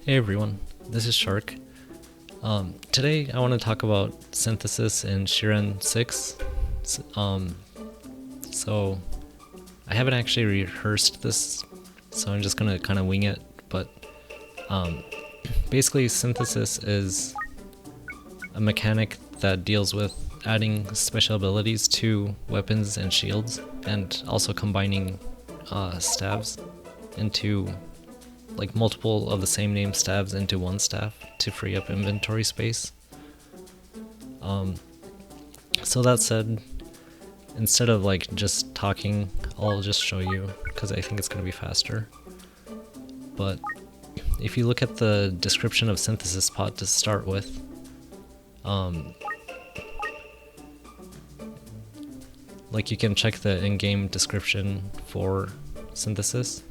Hey everyone, this is Shark. Today I want to talk about synthesis in Shiren 6. So I haven't actually rehearsed this, so I'm just gonna kind of wing it, but basically synthesis is a mechanic that deals with adding special abilities to weapons and shields, and also combining staves into like multiple of the same name staves into one staff to free up inventory space. So that said, instead of like just talking, I'll just show you because I think it's going to be faster. But if you look at the description of synthesis pot to start with, like you can check the in-game description for synthesis,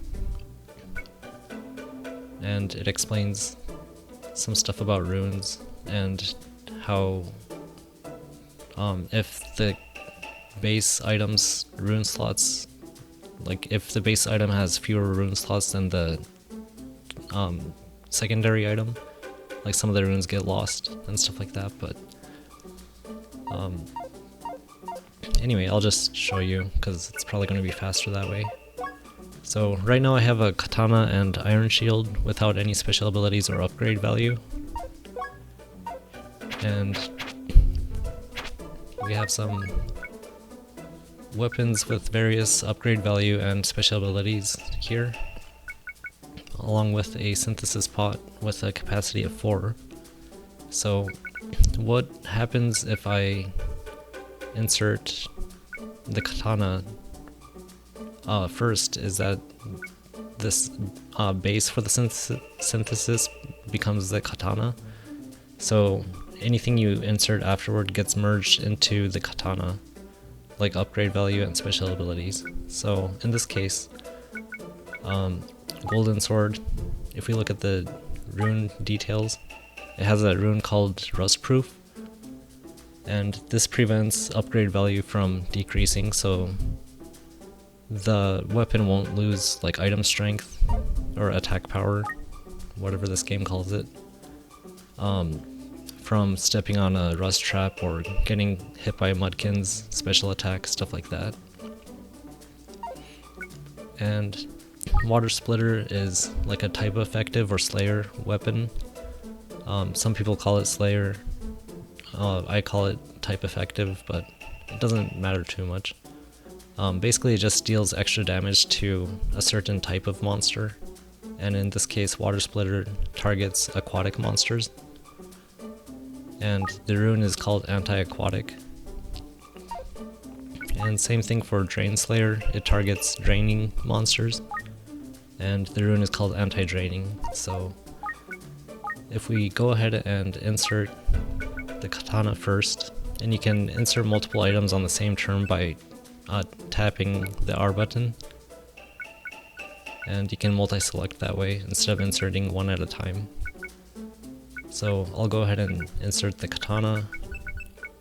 and it explains some stuff about runes and how if the base item's rune slots, like if the base item has fewer rune slots than the secondary item, like some of the runes get lost and stuff like that. But anyway, I'll just show you because it's probably going to be faster that way. So right now I have a katana and iron shield without any special abilities or upgrade value. And we have some weapons with various upgrade value and special abilities here, along with a synthesis pot with a capacity of 4. So what happens if I insert the katana first is that this base for the synthesis becomes the katana. So anything you insert afterward gets merged into the katana, like upgrade value and special abilities. So in this case, golden sword, if we look at the rune details, it has a rune called rustproof, and this prevents upgrade value from decreasing, so the weapon won't lose like item strength or attack power, whatever this game calls it, from stepping on a rust trap or getting hit by mudkins, special attack, stuff like that. And water splitter is like a type effective or slayer weapon. Some people call it slayer. I call it type effective, but it doesn't matter too much. Basically it just deals extra damage to a certain type of monster, and in this case water splitter targets aquatic monsters, and the rune is called anti-aquatic. And same thing for drain slayer, it targets draining monsters, and the rune is called anti-draining. So if we go ahead and insert the katana first, and you can insert multiple items on the same turn by tapping the R button, and you can multi-select that way instead of inserting one at a time. So I'll go ahead and insert the katana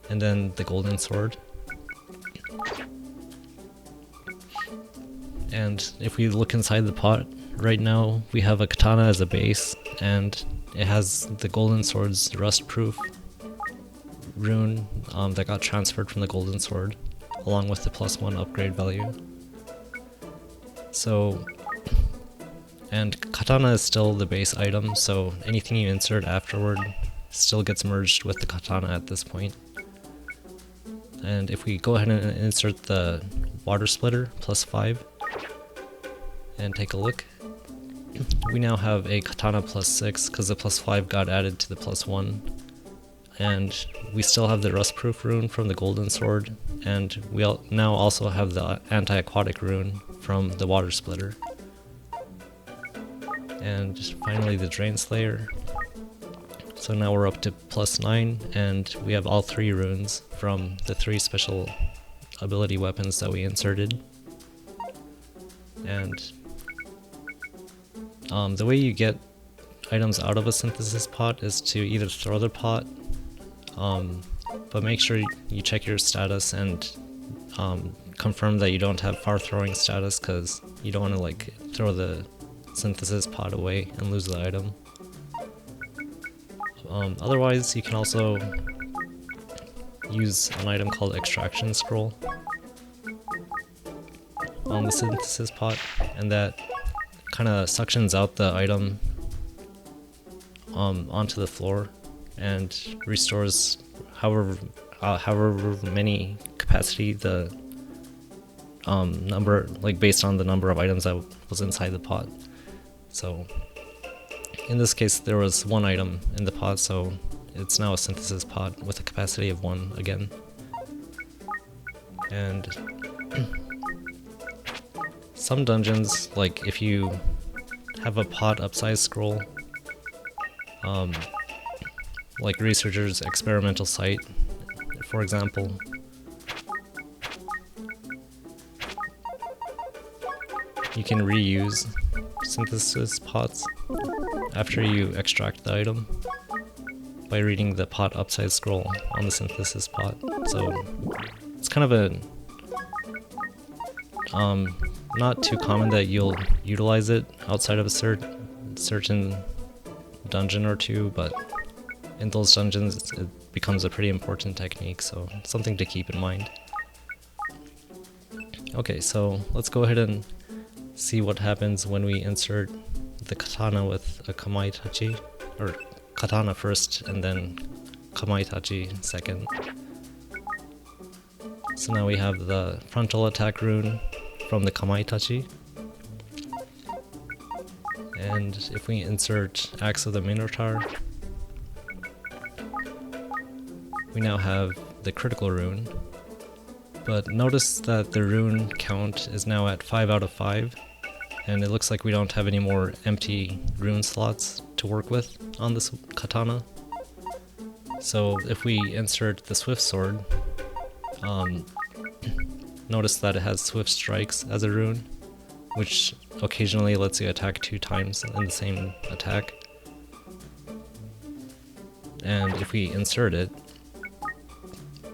and then the golden sword. And if we look inside the pot, right now we have a katana as a base, and it has the golden sword's rustproof rune that got transferred from the golden sword, along with the +1 upgrade value. So, and katana is still the base item, so anything you insert afterward still gets merged with the katana at this point. And if we go ahead and insert the water splitter +5 and take a look, we now have a katana +6 because the +5 got added to the +1. And we still have the rustproof rune from the golden sword, and we now also have the anti-aquatic rune from the water splitter. And finally the drain slayer. So now we're up to +9, and we have all 3 runes from the 3 special ability weapons that we inserted. And the way you get items out of a synthesis pot is to either throw the pot, but make sure you check your status and confirm that you don't have far throwing status, because you don't want to like throw the synthesis pot away and lose the item. Otherwise, you can also use an item called Extraction Scroll on the synthesis pot, and that kind of suctions out the item onto the floor and restores however many capacity the number, like based on the number of items that was inside the pot. So in this case there was one item in the pot, so it's now a synthesis pot with a capacity of 1 again. And some dungeons, like if you have a pot upsize scroll, like Researcher's Experimental Site, for example, you can reuse synthesis pots after you extract the item by reading the pot upside scroll on the synthesis pot. So it's kind of a not too common that you'll utilize it outside of a certain dungeon or two, but in those dungeons it becomes a pretty important technique, so something to keep in mind. Okay, so let's go ahead and see what happens when we insert the katana with a kamaitachi, or katana first and then kamaitachi second. So now we have the frontal attack rune from the kamaitachi, and if we insert Axe of the Minotaur, we now have the critical rune. But notice that the rune count is now at 5 out of 5, and it looks like we don't have any more empty rune slots to work with on this katana. So if we insert the Swift Sword, notice that it has Swift Strikes as a rune, which occasionally lets you attack 2 times in the same attack. And if we insert it,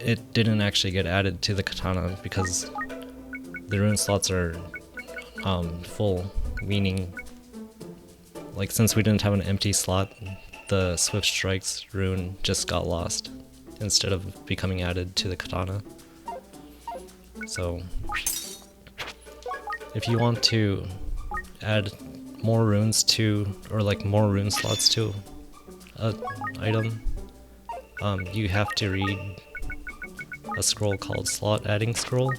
it didn't actually get added to the katana because the rune slots are full, meaning, like, since we didn't have an empty slot, the Swift Strikes rune just got lost instead of becoming added to the katana. So if you want to add more runes to, or like more rune slots to an item, you have to read a scroll called Slot Adding Scroll.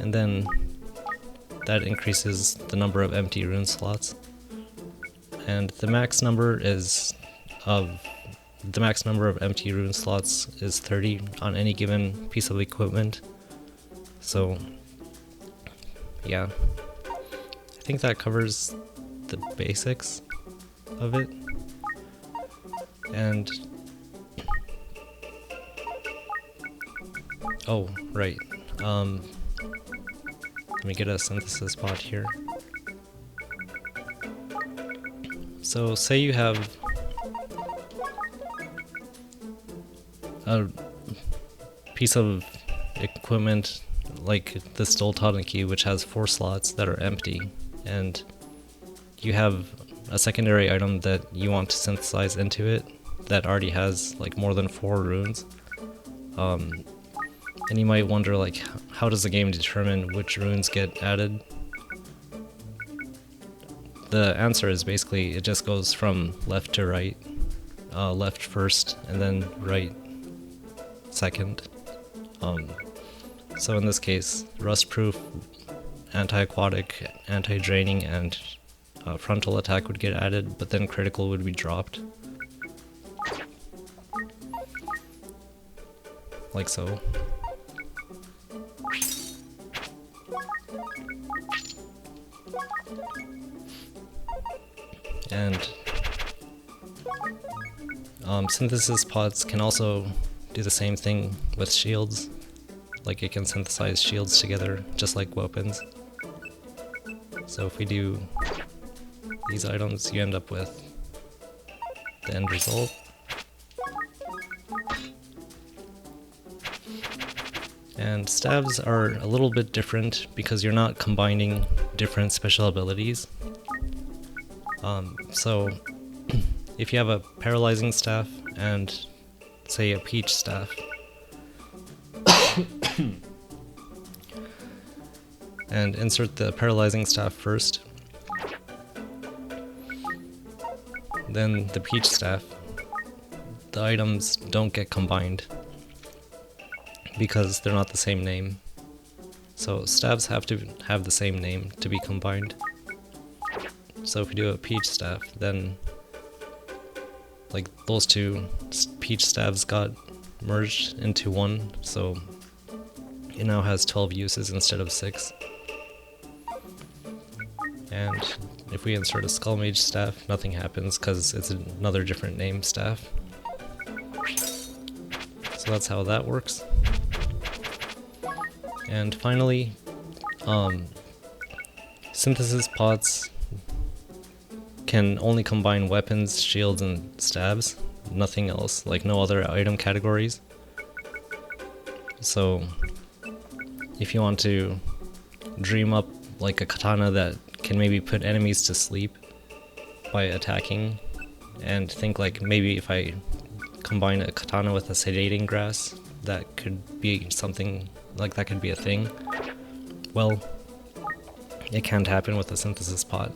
And then that increases the number of empty rune slots. And the max number of empty rune slots is 30 on any given piece of equipment. So yeah, I think that covers the basics of it. And oh, right, let me get a synthesis pot here. So say you have a piece of equipment like this Doltana key, which has 4 slots that are empty, and you have a secondary item that you want to synthesize into it that already has like more than 4 runes. And you might wonder, like, how does the game determine which runes get added? The answer is basically it just goes from left to right, left first and then right second. So in this case, rust-proof, anti-aquatic, anti-draining, and frontal attack would get added, but then critical would be dropped. Like so. And synthesis pots can also do the same thing with shields. Like, it can synthesize shields together just like weapons. So if we do these items, you end up with the end result. And stabs are a little bit different because you're not combining different special abilities. So if you have a paralyzing staff and say a peach staff, and insert the paralyzing staff first, then the peach staff, the items don't get combined because they're not the same name. So staves have to have the same name to be combined. So if we do a peach staff, then like those two peach staves got merged into one, so it now has 12 uses instead of 6. And if we insert a Skull Mage staff, nothing happens because it's another different name staff. So that's how that works. And finally, synthesis pots can only combine weapons, shields, and stabs, nothing else, like no other item categories. So if you want to dream up like a katana that can maybe put enemies to sleep by attacking, and think like maybe if I combine a katana with a sedating grass, that could be something, like that could be a thing. Well, it can't happen with a synthesis pot.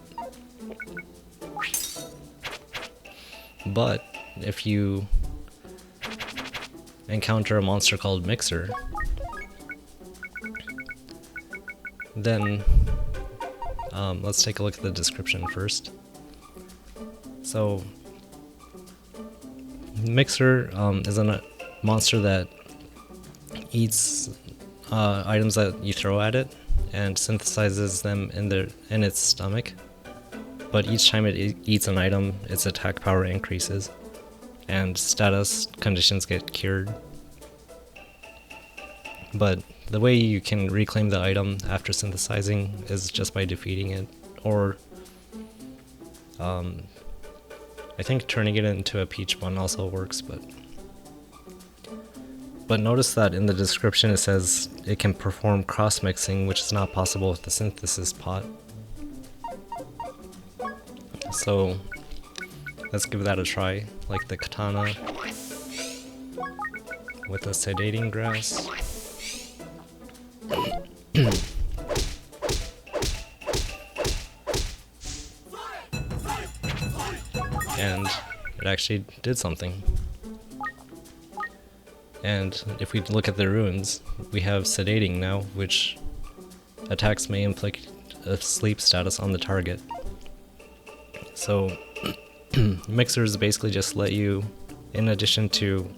But if you encounter a monster called Mixer, then let's take a look at the description first. So Mixer is a monster that eats items that you throw at it and synthesizes them in its stomach. But each time it eats an item, its attack power increases, and status conditions get cured. But the way you can reclaim the item after synthesizing is just by defeating it, or I think turning it into a peach one also works, but notice that in the description it says it can perform cross-mixing, which is not possible with the synthesis pot. So let's give that a try, like the katana with the sedating grass. And it actually did something. And if we look at the runes, we have sedating now, which attacks may inflict a sleep status on the target. So mixers basically just let you, in addition to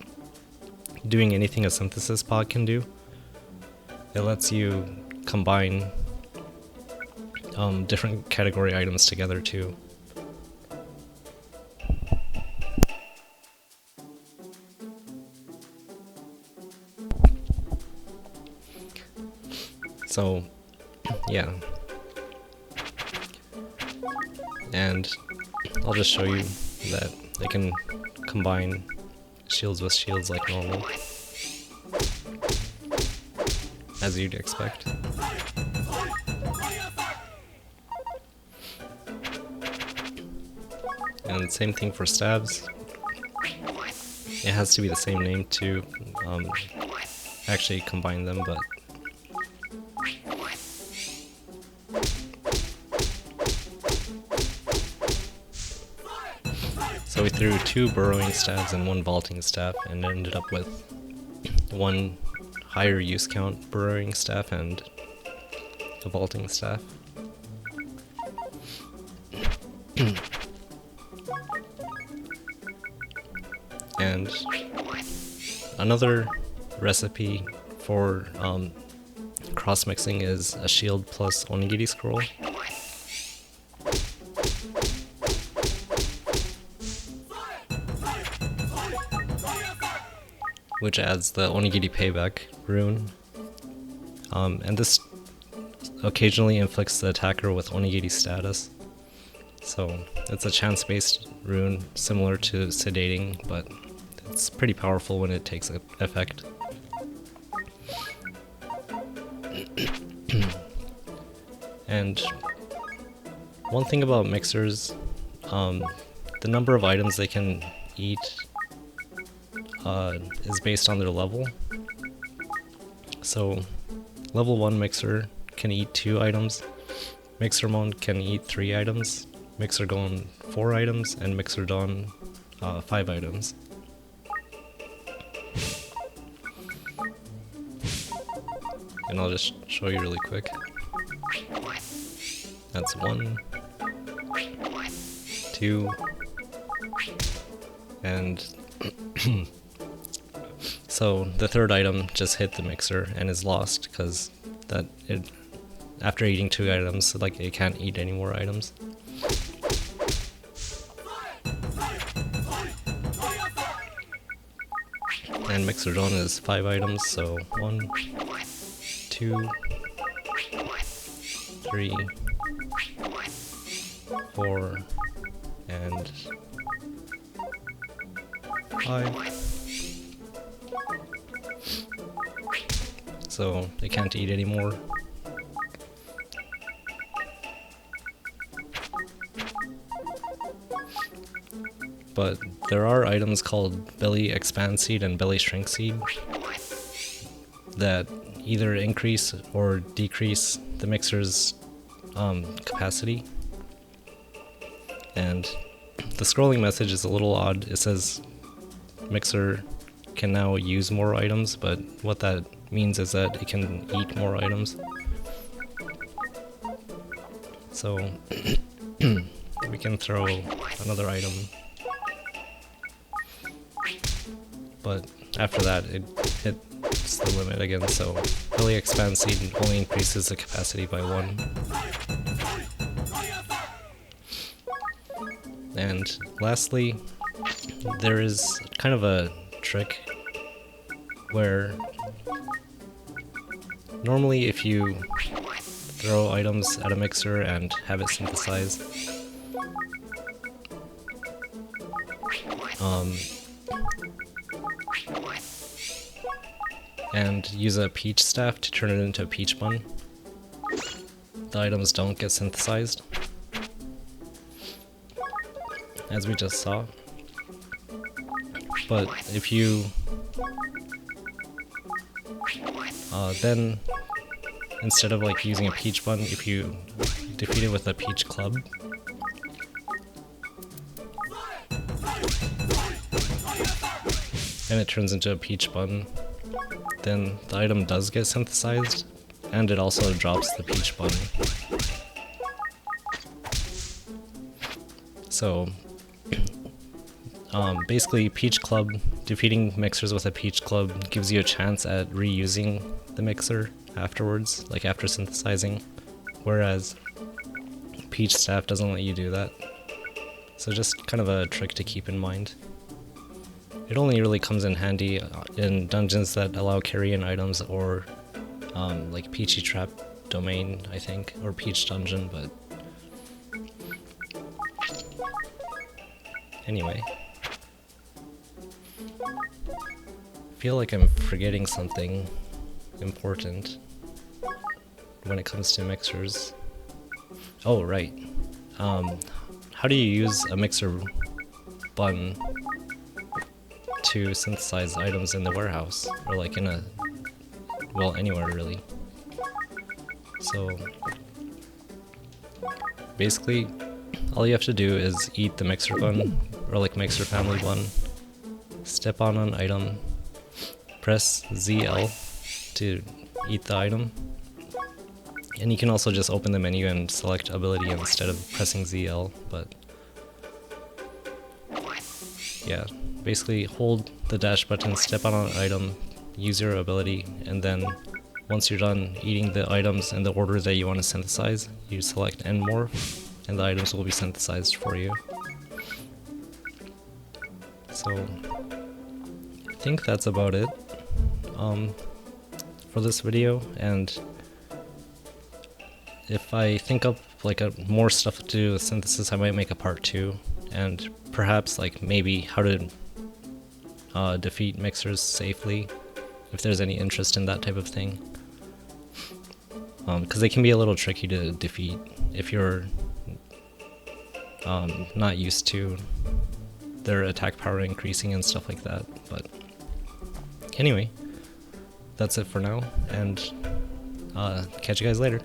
doing anything a synthesis pod can do, it lets you combine different category items together too. So yeah, and I'll just show you that they can combine shields with shields like normal, as you'd expect. And same thing for stabs. It has to be the same name to actually combine them, but so we threw 2 burrowing stabs and 1 vaulting staff, and ended up with 1 higher use count burrowing staff and a vaulting staff. And another recipe for cross-mixing is a shield plus onigiri scroll. Which adds the onigiri payback rune. And this occasionally inflicts the attacker with onigiri status. So it's a chance-based rune similar to sedating, but it's pretty powerful when it takes effect. And one thing about mixers the number of items they can eat is based on their level. So level 1 mixer can eat 2 items, mixer mode can eat 3 items, mixer gon 4 items, and mixer dawn 5 items. And I'll just show you really quick. That's 1, 2, and so the third item just hit the mixer and is lost because after eating 2 items, like it can't eat any more items. And mixer dawn is 5 items, so 1, 2, 3, 4, and 5. So they can't eat anymore. But there are items called belly expand seed and belly shrink seed that either increase or decrease the mixer's capacity. And the scrolling message is a little odd. It says mixer can now use more items, but what that means is that it can eat more items. So we can throw another item, but after that it hits the limit again, so belly expand seed only increases the capacity by 1. And lastly, there is kind of a trick where normally if you throw items at a mixer and have it synthesize, and use a peach staff to turn it into a peach bun, the items don't get synthesized, as we just saw. But if you then instead of like using a peach bun, if you defeat it with a peach club, and it turns into a peach bun, then the item does get synthesized, and it also drops the peach bun. So basically peach club, defeating mixers with a peach club gives you a chance at reusing the mixer afterwards, like after synthesizing, whereas peach staff doesn't let you do that. So just kind of a trick to keep in mind. It only really comes in handy in dungeons that allow carry-in items, or like Peachy Trap Domain, I think, or Peach Dungeon, but anyway. I feel like I'm forgetting something important when it comes to mixers. Oh, right. How do you use a mixer bun to synthesize items in the warehouse, or like in a, well, anywhere really? So basically all you have to do is eat the mixer bun, or like mixer family bun, step on an item, press ZL to eat the item, and you can also just open the menu and select ability instead of pressing ZL, but yeah, basically hold the dash button, step on an item, use your ability, and then once you're done eating the items in the order that you want to synthesize, you select End Morph, and the items will be synthesized for you. So I think that's about it for this video, and if I think up like more stuff to do with synthesis, I might make a part 2, and perhaps like maybe how to defeat mixers safely, if there's any interest in that type of thing, because they can be a little tricky to defeat if you're not used to their attack power increasing and stuff like that. But anyway, that's it for now, and catch you guys later.